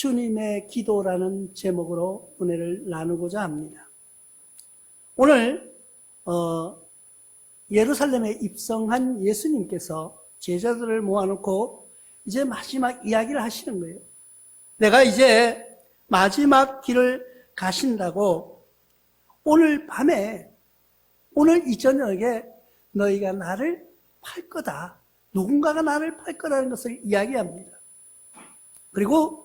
주님의 기도라는 제목으로 은혜를 나누고자 합니다. 오늘 예루살렘에 입성한 예수님께서 제자들을 모아놓고 이제 마지막 이야기를 하시는 거예요. 내가 이제 마지막 길을 가신다고 오늘 밤에, 오늘 이 저녁에 너희가 나를 팔 거다. 누군가가 나를 팔 거라는 것을 이야기합니다. 그리고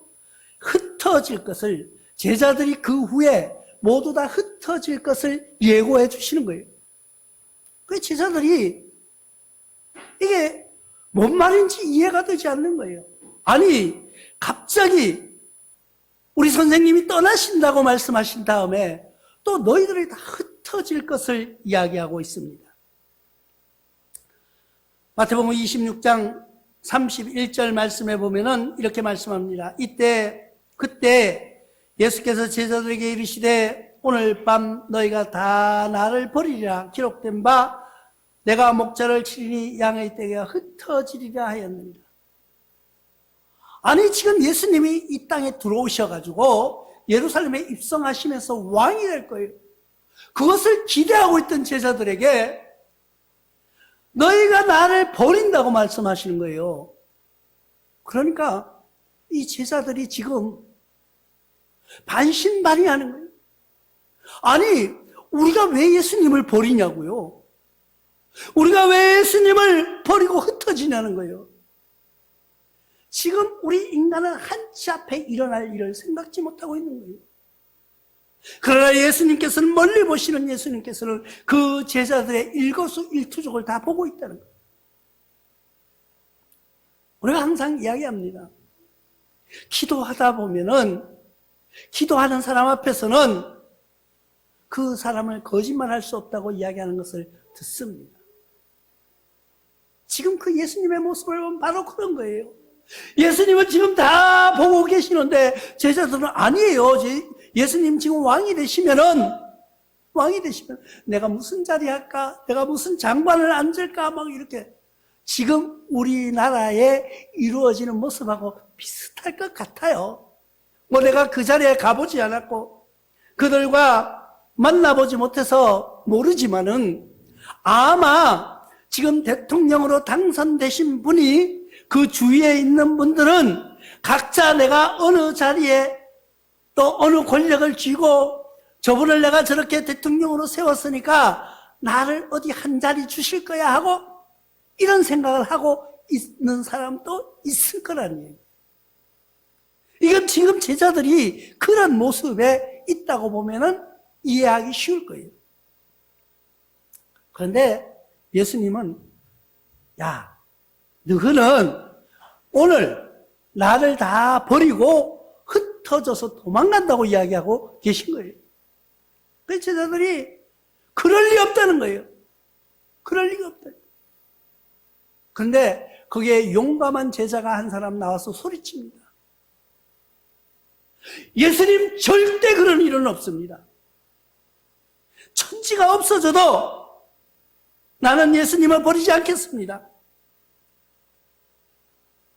흩어질 것을, 제자들이 그 후에 모두 다 흩어질 것을 예고해 주시는 거예요. 그 제자들이 이게 뭔 말인지 이해가 되지 않는 거예요. 아니, 갑자기 우리 선생님이 떠나신다고 말씀하신 다음에 또 너희들이 다 흩어질 것을 이야기하고 있습니다. 마태복음 26장 31절 말씀에 보면은 이렇게 말씀합니다. 그때 예수께서 제자들에게 이르시되 오늘 밤 너희가 다 나를 버리리라 기록된 바 내가 목자를 치리니 양의 떼가 흩어지리라 하였느니라. 아니, 지금 예수님이 이 땅에 들어오셔가지고 예루살렘에 입성하시면서 왕이 될 거예요. 그것을 기대하고 있던 제자들에게 너희가 나를 버린다고 말씀하시는 거예요. 그러니까 이 제자들이 지금 반신반의하는 거예요. 아니, 우리가 왜 예수님을 버리냐고요? 우리가 왜 예수님을 버리고 흩어지냐는 거예요. 지금 우리 인간은 한치 앞에 일어날 일을 생각지 못하고 있는 거예요. 그러나 예수님께서는, 멀리 보시는 예수님께서는 그 제자들의 일거수일투족을 다 보고 있다는 거예요. 우리가 항상 이야기합니다. 기도하다 보면은, 기도하는 사람 앞에서는 그 사람을 거짓말할 수 없다고 이야기하는 것을 듣습니다. 지금 그 예수님의 모습을 보면 바로 그런 거예요. 예수님은 지금 다 보고 계시는데 제자들은 아니에요. 예수님 지금 왕이 되시면 내가 무슨 자리 할까? 내가 무슨 장관을 앉을까? 막 이렇게 지금 우리나라에 이루어지는 모습하고 비슷할 것 같아요. 뭐 내가 그 자리에 가보지 않았고 그들과 만나보지 못해서 모르지만은 아마 지금 대통령으로 당선되신 분이 그 주위에 있는 분들은 각자 내가 어느 자리에 또 어느 권력을 쥐고 저분을 내가 저렇게 대통령으로 세웠으니까 나를 어디 한 자리 주실 거야 하고 이런 생각을 하고 있는 사람도 있을 거라는 얘기예요. 이건 지금 제자들이 그런 모습에 있다고 보면은 이해하기 쉬울 거예요. 그런데 예수님은 야, 너희는 오늘 나를 다 버리고 흩어져서 도망간다고 이야기하고 계신 거예요. 그 제자들이 그럴 리 없다는 거예요. 그럴 리가 없다. 그런데 거기에 용감한 제자가 한 사람 나와서 소리칩니다. 예수님, 절대 그런 일은 없습니다. 천지가 없어져도 나는 예수님을 버리지 않겠습니다.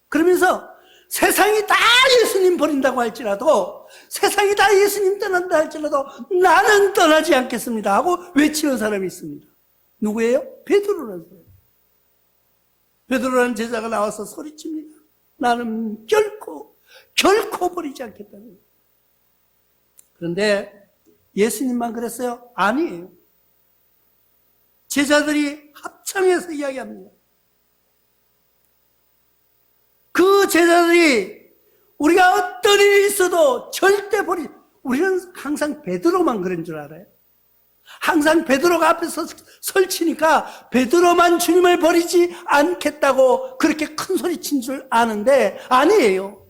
그러면서 세상이 다 예수님 버린다고 할지라도, 세상이 다 예수님 떠난다 할지라도 나는 떠나지 않겠습니다 하고 외치는 사람이 있습니다. 누구예요? 베드로라는 사람. 베드로라는 제자가 나와서 소리칩니다. 나는 결코 버리지 않겠다는 거예요. 그런데 예수님만 그랬어요? 아니에요. 제자들이 합창해서 이야기합니다. 그 제자들이 우리가 어떤 일이 있어도 절대 우리는 항상 베드로만 그런 줄 알아요. 항상 베드로가 앞에서 설치니까 베드로만 주님을 버리지 않겠다고 그렇게 큰 소리 친 줄 아는데 아니에요.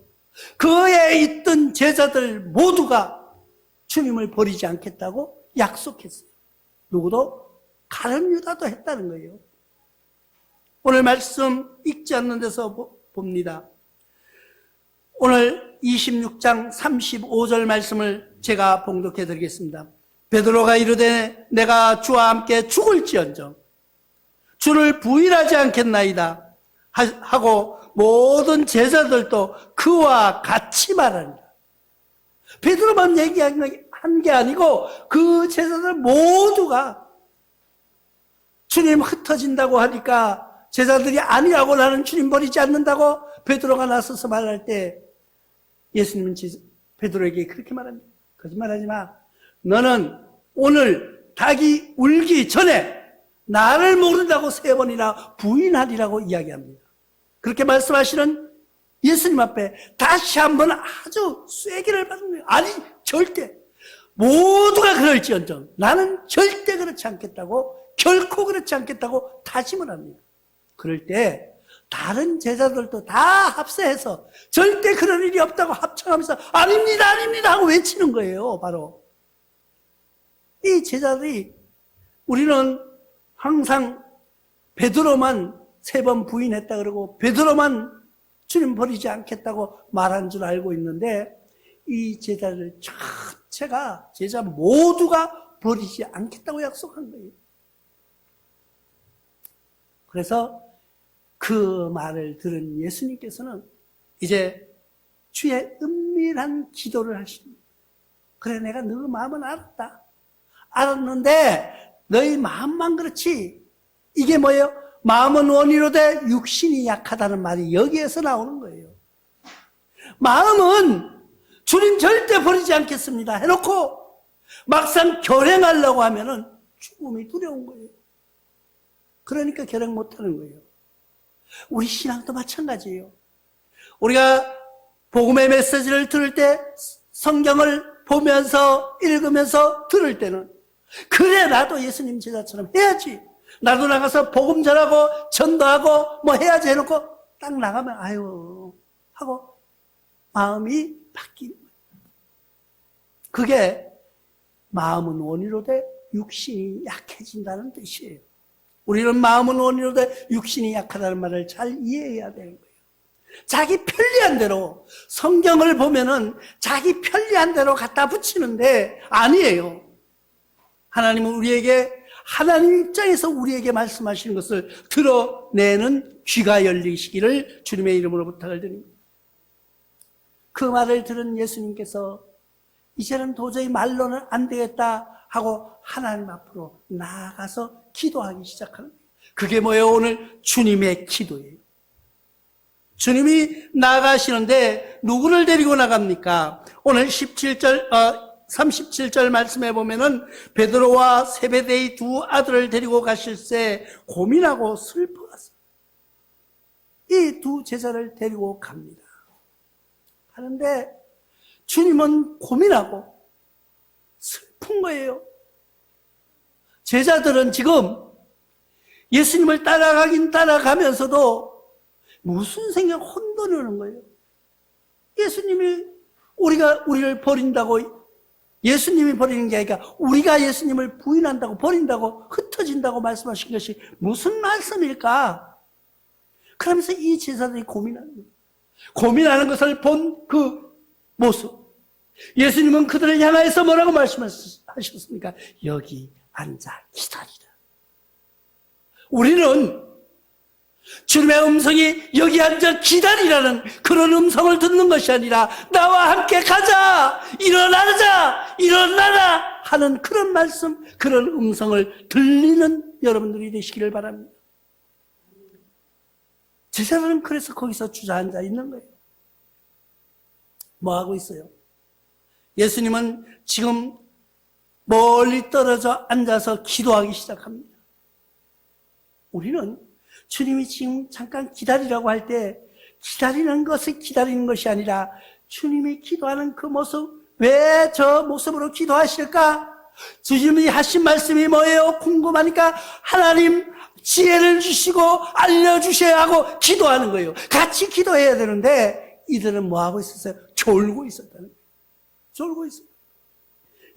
그에 있던 제자들 모두가 주님을 버리지 않겠다고 약속했어요. 누구도? 가룟 유다도 했다는 거예요. 오늘 말씀 읽지 않는 데서 봅니다. 오늘 26장 35절 말씀을 제가 봉독해 드리겠습니다. 베드로가 이르되 내가 주와 함께 죽을지언정 주를 부인하지 않겠나이다 하고 모든 제자들도 그와 같이 말하니라. 베드로만 얘기한 게 아니고 그 제자들 모두가 주님 흩어진다고 하니까 제자들이 아니라고 나는 주님 버리지 않는다고 베드로가 나서서 말할 때 예수님은 베드로에게 그렇게 말합니다. 거짓말하지 마. 너는 오늘 닭이 울기 전에 나를 모른다고 3번이나 부인하리라고 이야기합니다. 그렇게 말씀하시는 예수님 앞에 다시 한번 아주 쐐기를 받는 거예요. 아니 절대 모두가 그럴지언정 나는 절대 그렇지 않겠다고, 결코 그렇지 않겠다고 다짐을 합니다. 그럴 때 다른 제자들도 다 합세해서 절대 그런 일이 없다고 합청하면서 아닙니다 아닙니다 하고 외치는 거예요. 바로 이 제자들이, 우리는 항상 베드로만 3번 부인했다 그러고 베드로만 주님 버리지 않겠다고 말한 줄 알고 있는데 이 제자들 자체가, 제자 모두가 버리지 않겠다고 약속한 거예요. 그래서 그 말을 들은 예수님께서는 이제 주의 은밀한 기도를 하십니다. 그래, 내가 너 마음은 알았는데 너희 마음만 그렇지. 이게 뭐예요? 마음은 원이로되 육신이 약하다는 말이 여기에서 나오는 거예요. 마음은 주님 절대 버리지 않겠습니다 해놓고 막상 결행하려고 하면은 죽음이 두려운 거예요. 그러니까 결행 못하는 거예요. 우리 신앙도 마찬가지예요. 우리가 복음의 메시지를 들을 때, 성경을 보면서 읽으면서 들을 때는 그래 나도 예수님 제자처럼 해야지, 나도 나가서 복음 전하고 전도하고 뭐 해야지 해놓고 딱 나가면 아유 하고 마음이 바뀌는 거예요. 그게 마음은 원이로되 육신이 약해진다는 뜻이에요. 우리는 마음은 원이로되 육신이 약하다는 말을 잘 이해해야 되는 거예요. 자기 편리한 대로 성경을 보면은 자기 편리한 대로 갖다 붙이는데 아니에요. 하나님은 우리에게, 하나님 입장에서 우리에게 말씀하시는 것을 들어내는 귀가 열리시기를 주님의 이름으로 부탁을 드립니다. 그 말을 들은 예수님께서 이제는 도저히 말로는 안 되겠다 하고 하나님 앞으로 나아가서 기도하기 시작하는 거예요. 그게 뭐예요? 오늘 주님의 기도예요. 주님이 나아가시는데 누구를 데리고 나갑니까? 오늘 37절 말씀해 보면은 베드로와 세베대의 2 아들을 데리고 가실새 고민하고 슬퍼하세요. 이 2 제자를 데리고 갑니다. 하는데 주님은 고민하고 슬픈 거예요. 제자들은 지금 예수님을 따라가긴 따라가면서도 무슨 생각, 혼돈하는 거예요. 예수님이 우리를 버린다고, 예수님이 버리는 게 아니라 우리가 예수님을 부인한다고, 버린다고, 흩어진다고 말씀하신 것이 무슨 말씀일까? 그러면서 이 제자들이 고민하는 거예요. 고민하는 것을 본 그 모습, 예수님은 그들을 향하여서 뭐라고 말씀하셨습니까? 여기 앉아 기다리라. 우리는 주님의 음성이 여기 앉아 기다리라는 그런 음성을 듣는 것이 아니라 나와 함께 가자, 일어나라 하는 그런 말씀, 그런 음성을 들리는 여러분들이 되시기를 바랍니다. 제자들은 그래서 거기서 주저앉아 있는 거예요. 뭐 하고 있어요? 예수님은 지금 멀리 떨어져 앉아서 기도하기 시작합니다. 우리는 주님이 지금 잠깐 기다리라고 할 때 기다리는 것을 기다리는 것이 아니라 주님이 기도하는 그 모습, 왜 저 모습으로 기도하실까? 주님이 하신 말씀이 뭐예요? 궁금하니까 하나님 지혜를 주시고 알려주셔야 하고 기도하는 거예요. 같이 기도해야 되는데 이들은 뭐 하고 있었어요? 졸고 있었다는 거예요. 졸고 있어요.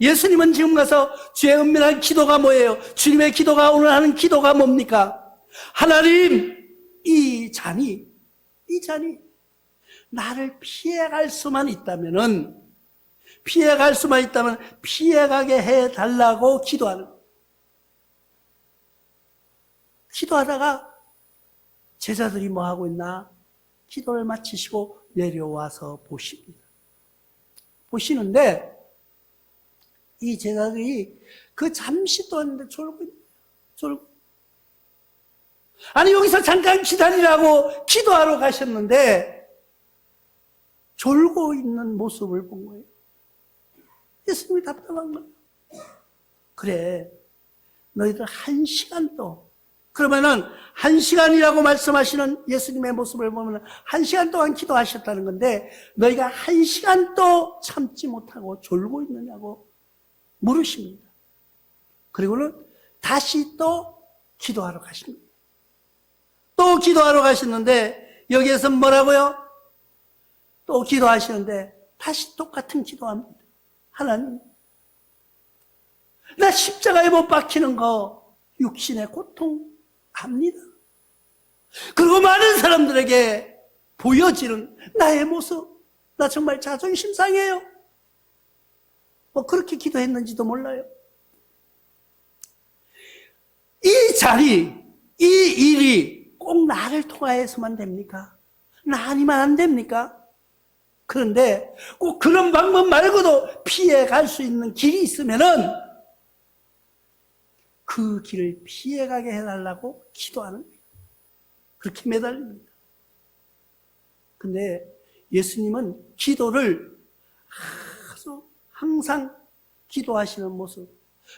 예수님은 지금 가서 주의 은밀한 기도가 뭐예요? 주님의 기도가 오늘 하는 기도가 뭡니까? 하나님, 이 잔이 나를 피해갈 수만 있다면 피해가게 해달라고 기도하는 거예요. 기도하다가 제자들이 뭐 하고 있나? 기도를 마치시고 내려와서 보십니다. 보시는데 이 제자들이 그 잠시 동안 졸고. 아니 여기서 잠깐 기다리라고 기도하러 가셨는데 졸고 있는 모습을 본 거예요. 예수님이 답답한 거예요. 그래, 너희들 1시간 또, 그러면은 1시간이라고 말씀하시는 예수님의 모습을 보면 1시간 동안 기도하셨다는 건데 너희가 1시간 또 참지 못하고 졸고 있느냐고 물으십니다. 그리고는 다시 또 기도하러 가십니다. 또 기도하러 가시는데 여기에서 뭐라고요? 또 기도하시는데 다시 똑같은 기도합니다. 하나님, 나 십자가에 못 박히는 거 육신의 고통 압니다. 그리고 많은 사람들에게 보여지는 나의 모습, 나 정말 자존심 상해요. 뭐 그렇게 기도했는지도 몰라요. 이 자리, 이 일이 꼭 나를 통하여서만 됩니까? 나 아니면 안 됩니까? 그런데 꼭 그런 방법 말고도 피해 갈 수 있는 길이 있으면은 그 길을 피해가게 해달라고 기도하는 거예요. 그렇게 매달립니다. 근데 예수님은 기도를 아주 항상 기도하시는 모습.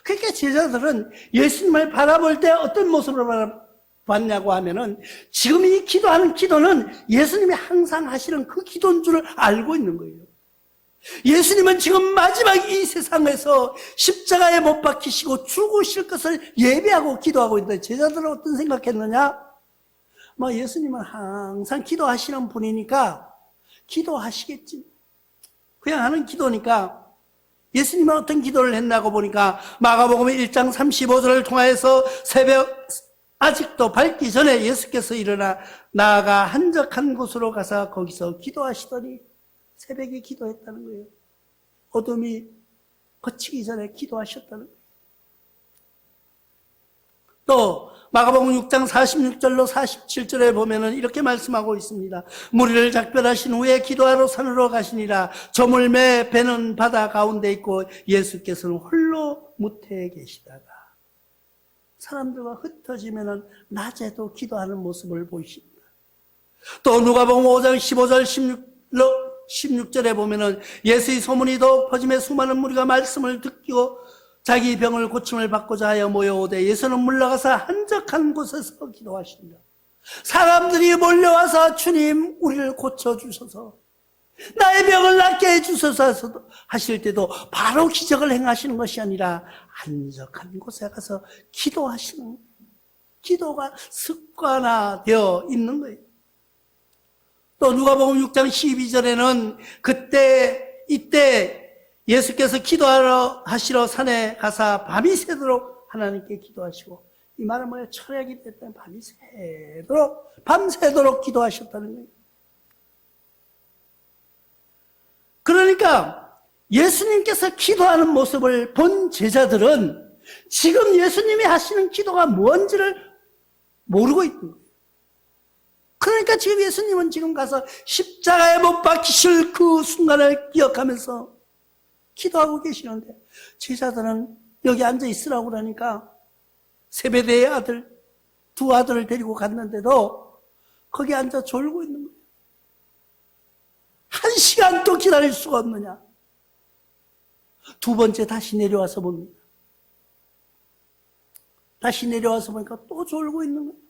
그러니까 제자들은 예수님을 바라볼 때 어떤 모습으로 봤냐고 하면은 지금 이 기도하는 기도는 예수님이 항상 하시는 그 기도인 줄 알고 있는 거예요. 예수님은 지금 마지막 이 세상에서 십자가에 못 박히시고 죽으실 것을 예배하고 기도하고 있는데 제자들은 어떤 생각했느냐? 예수님은 항상 기도하시는 분이니까 기도하시겠지. 그냥 하는 기도니까. 예수님은 어떤 기도를 했나고 보니까 마가복음 1장 35절을 통하여서 새벽 아직도 밝기 전에 예수께서 일어나 나아가 한적한 곳으로 가서 거기서 기도하시더니 새벽에 기도했다는 거예요. 어둠이 거치기 전에 기도하셨다는 거예요. 또 마가복음 6장 46절로 47절에 보면은 이렇게 말씀하고 있습니다. 무리를 작별하신 후에 기도하러 산으로 가시니라. 저물매 배는 바다 가운데 있고 예수께서는 홀로 무태에 계시다가 사람들과 흩어지면은 낮에도 기도하는 모습을 보이십니다. 또 누가복음 5장 15절 16절에 보면은 예수의 소문이 더욱 퍼짐에 수많은 무리가 말씀을 듣고 자기 병을 고침을 받고자 하여 모여오되 예수는 물러가서 한적한 곳에서 기도하십니다. 사람들이 몰려와서 주님 우리를 고쳐주소서, 나의 병을 낫게 해주소서 하실 때도 바로 기적을 행하시는 것이 아니라 한적한 곳에 가서 기도하시는, 기도가 습관화되어 있는 거예요. 또 누가복음 6장 12절에는 이때 예수께서 하시러 산에 가서 밤이 새도록 하나님께 기도하시고, 이 말은 뭐예요? 철야기 때문에 밤새도록 기도하셨다는 거예요. 그러니까 예수님께서 기도하는 모습을 본 제자들은 지금 예수님이 하시는 기도가 뭔지를 모르고 있는 거예요. 그러니까 지금 예수님은 지금 가서 십자가에 못 박히실 그 순간을 기억하면서 기도하고 계시는데 제자들은 여기 앉아 있으라고 그러니까 세베대의 두 아들을 데리고 갔는데도 거기 앉아 졸고 있는 거예요. 1시간도 기다릴 수가 없느냐. 두 번째 다시 내려와서 봅니다. 다시 내려와서 보니까 또 졸고 있는 거예요.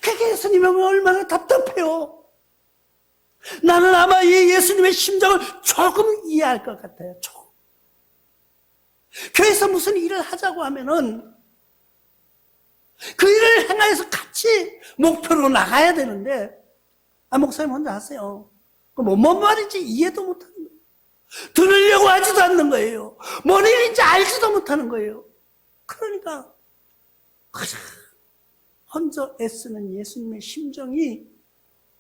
그게 예수님은 얼마나 답답해요. 나는 아마 이 예수님의 심정을 조금 이해할 것 같아요. 조금. 교회에서 무슨 일을 하자고 하면은 그 일을 행하여서 같이 목표로 나가야 되는데, 목사님 혼자 하세요. 뭔 말인지 이해도 못하는 거예요. 들으려고 하지도 않는 거예요. 뭔 일인지 알지도 못하는 거예요. 그러니까 혼자 애쓰는 예수님의 심정이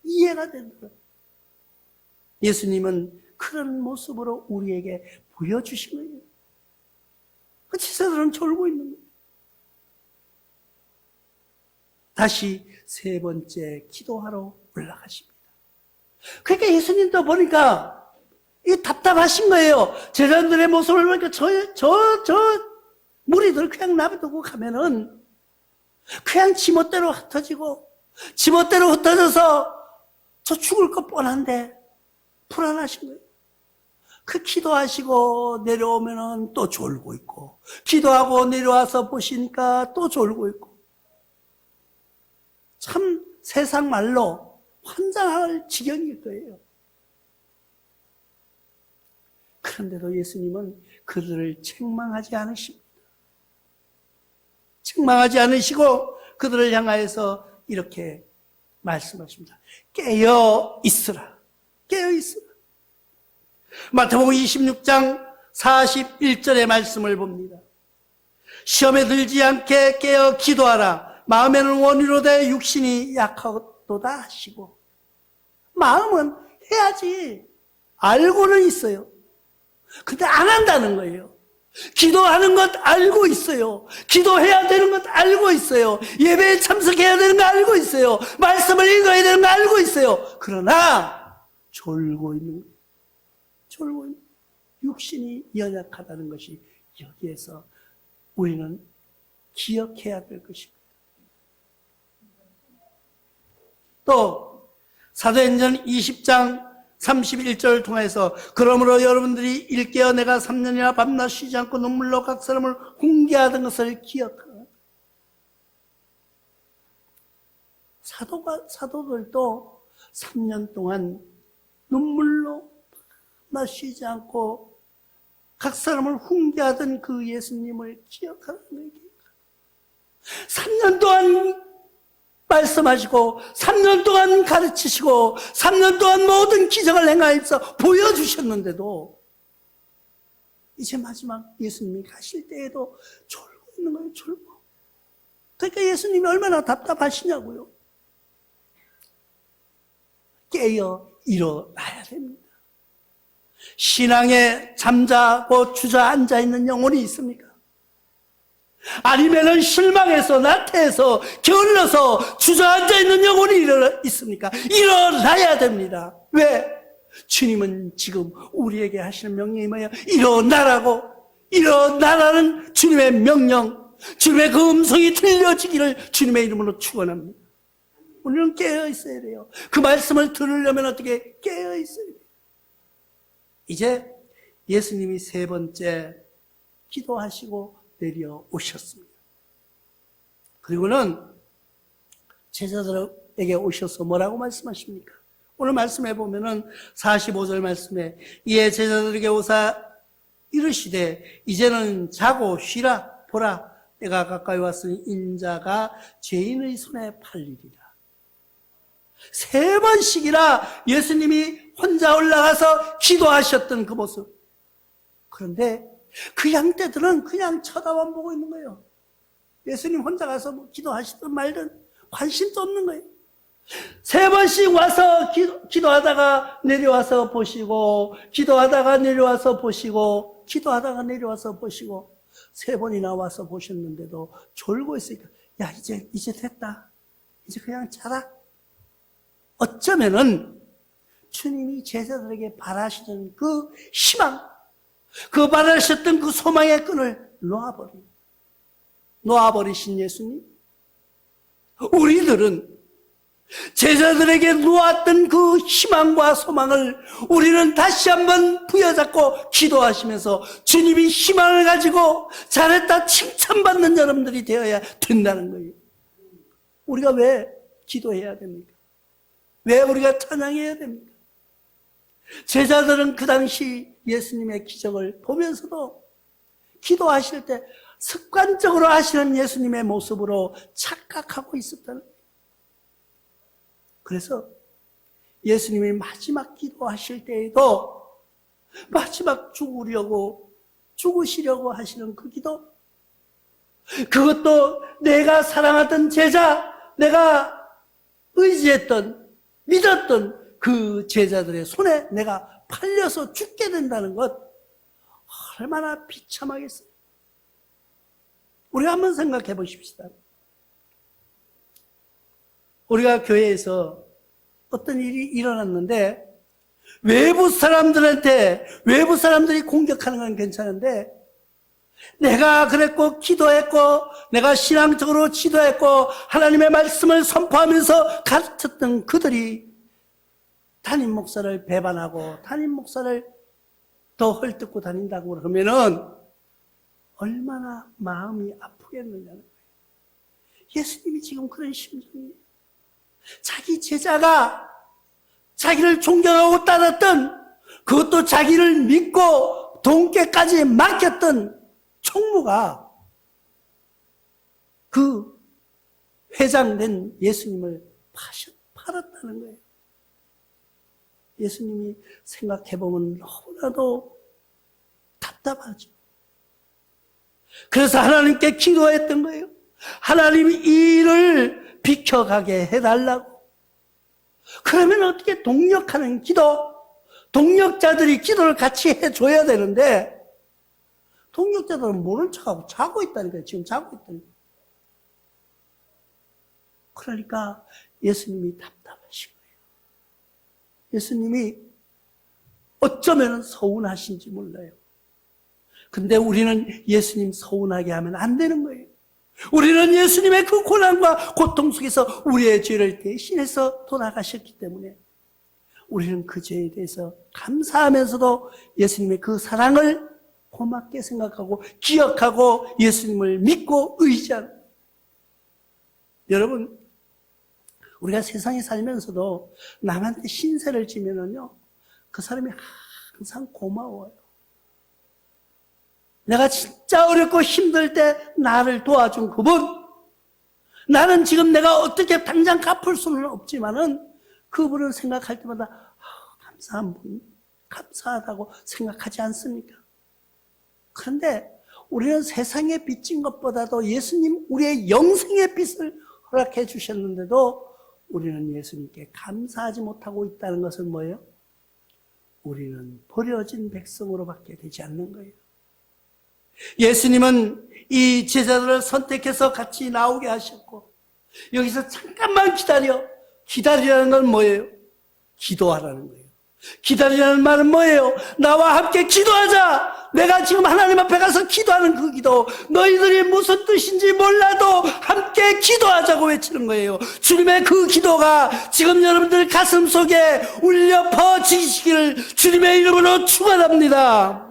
이해가 되는 거예요. 예수님은 그런 모습으로 우리에게 보여주신 거예요. 그 제자들은 졸고 있는 거예요. 다시 세 번째 기도하러 올라가십니다. 그러니까 예수님도 보니까 이 답답하신 거예요. 제자들의 모습을 보니까 저 무리들 그냥 놔두고 가면은 그냥 지멋대로 흩어지고 지멋대로 흩어져서 저 죽을 것 뻔한데 불안하신 거예요. 그 기도하시고 내려오면은 또 졸고 있고, 기도하고 내려와서 보시니까 또 졸고 있고, 참 세상 말로 환장할 지경일 거예요. 그런데도 예수님은 그들을 책망하지 않으십니다. 책망하지 않으시고 그들을 향하여서 이렇게 말씀하십니다. 깨어 있으라. 깨어 있으라. 마태복음 26장 41절의 말씀을 봅니다. 시험에 들지 않게 깨어 기도하라. 마음에는 원이로되 육신이 약하도다 하시고. 마음은 해야지. 알고는 있어요. 근데 안 한다는 거예요. 기도하는 것 알고 있어요. 기도해야 되는 것 알고 있어요. 예배에 참석해야 되는 거 알고 있어요. 말씀을 읽어야 되는 거 알고 있어요. 그러나 졸고 있는 거예요. 졸고 있는 거예요. 육신이 연약하다는 것이 여기에서 우리는 기억해야 될 것입니다. 또 사도행전 20장 31절을 통해서 그러므로 여러분들이 일깨어 내가 3년이나 밤낮 쉬지 않고 눈물로 각 사람을 훈계하던 것을 기억하라. 사도들도 3년 동안 눈물로 밤낮 쉬지 않고 각 사람을 훈계하던 그 예수님을 기억하라는 거예요. 3년 동안 말씀하시고 3년 동안 가르치시고 3년 동안 모든 기적을 행하여서 보여주셨는데도 이제 마지막 예수님이 가실 때에도 졸고 있는 거예요. 졸고. 그러니까 예수님이 얼마나 답답하시냐고요. 깨어 일어나야 됩니다. 신앙에 잠자고 주저앉아 있는 영혼이 있습니까? 아니면은 실망해서 나태해서 게을러서 주저앉아 있는 영혼이 있습니까? 일어나야 됩니다. 왜? 주님은 지금 우리에게 하시는 명령이 뭐예요? 일어나라고. 일어나라는 주님의 명령, 주님의 그 음성이 들려지기를 주님의 이름으로 축원합니다. 우리는 깨어 있어야 돼요. 그 말씀을 들으려면 어떻게 깨어 있어야 돼요. 이제 예수님이 세 번째 기도하시고 내려오셨습니다. 그리고는 제자들에게 오셔서 뭐라고 말씀하십니까? 오늘 말씀해 보면은 45절 말씀에 이에 제자들에게 오사 이르시되 이제는 자고 쉬라. 보라 때가 가까이 왔으니 인자가 죄인의 손에 팔리리라. 세 번씩이나 예수님이 혼자 올라가서 기도하셨던 그 모습. 그런데 그 양떼들은 그냥 쳐다만 보고 있는 거예요. 예수님 혼자 가서 뭐 기도하시든 말든 관심도 없는 거예요. 세 번씩 와서 기도하다가 내려와서 보시고, 기도하다가 내려와서 보시고, 기도하다가 내려와서 보시고, 세 번이나 와서 보셨는데도 졸고 있으니까, 야, 이제 됐다. 이제 그냥 자라. 어쩌면은 주님이 제자들에게 바라시던 그 희망, 그 바라셨던 그 소망의 끈을 놓아버리신 예수님. 우리들은 제자들에게 놓았던 그 희망과 소망을 우리는 다시 한번 부여잡고 기도하시면서 주님이 희망을 가지고 잘했다 칭찬받는 여러분들이 되어야 된다는 거예요. 우리가 왜 기도해야 됩니까? 왜 우리가 찬양해야 됩니까? 제자들은 그 당시 예수님의 기적을 보면서도 기도하실 때 습관적으로 하시는 예수님의 모습으로 착각하고 있었다는 거예요. 그래서 예수님이 마지막 기도하실 때에도 마지막 죽으시려고 하시는 그 기도, 그것도 내가 사랑하던 제자, 내가 의지했던, 믿었던 그 제자들의 손에 내가 팔려서 죽게 된다는 것, 얼마나 비참하겠어요. 우리가 한번 생각해 보십시다. 우리가 교회에서 어떤 일이 일어났는데 외부 사람들이 공격하는 건 괜찮은데, 내가 그랬고, 기도했고, 내가 신앙적으로 지도했고, 하나님의 말씀을 선포하면서 가르쳤던 그들이 담임 목사를 배반하고, 담임 목사를 더 헐뜯고 다닌다고 그러면은, 얼마나 마음이 아프겠느냐는 거예요. 예수님이 지금 그런 심정이에요. 자기 제자가 자기를 존경하고 따랐던, 그것도 자기를 믿고 돈께까지 맡겼던 총무가 그 회장된 예수님을 팔았다는 거예요. 예수님이 생각해보면 너무나도 답답하죠. 그래서 하나님께 기도했던 거예요. 하나님이 이 일을 비켜가게 해달라고. 그러면 어떻게 동력하는 기도, 동력자들이 기도를 같이 해줘야 되는데, 동력자들은 모른 척하고 자고 있다니까요. 지금 자고 있다니까요. 그러니까 예수님이 답답하신 거예요. 예수님이 어쩌면 서운하신지 몰라요. 근데 우리는 예수님 서운하게 하면 안 되는 거예요. 우리는 예수님의 그 고난과 고통 속에서 우리의 죄를 대신해서 돌아가셨기 때문에 우리는 그 죄에 대해서 감사하면서도 예수님의 그 사랑을 고맙게 생각하고 기억하고 예수님을 믿고 의지하는. 여러분, 우리가 세상에 살면서도 남한테 신세를 지면은요, 그 사람이 항상 고마워요. 내가 진짜 어렵고 힘들 때 나를 도와준 그분, 나는 지금 내가 어떻게 당장 갚을 수는 없지만은 그분을 생각할 때마다 감사한 분, 감사하다고 생각하지 않습니까? 그런데 우리는 세상에 빚진 것보다도 예수님 우리의 영생의 빚을 허락해 주셨는데도 우리는 예수님께 감사하지 못하고 있다는 것은 뭐예요? 우리는 버려진 백성으로밖에 되지 않는 거예요. 예수님은 이 제자들을 선택해서 같이 나오게 하셨고, 여기서 잠깐만 기다리라는 건 뭐예요? 기도하라는 거예요. 기다리라는 말은 뭐예요? 나와 함께 기도하자. 내가 지금 하나님 앞에 가서 기도하는 그 기도, 너희들이 무슨 뜻인지 몰라도 함께 기도하자고 외치는 거예요. 주님의 그 기도가 지금 여러분들 가슴 속에 울려 퍼지시기를 주님의 이름으로 축원합니다.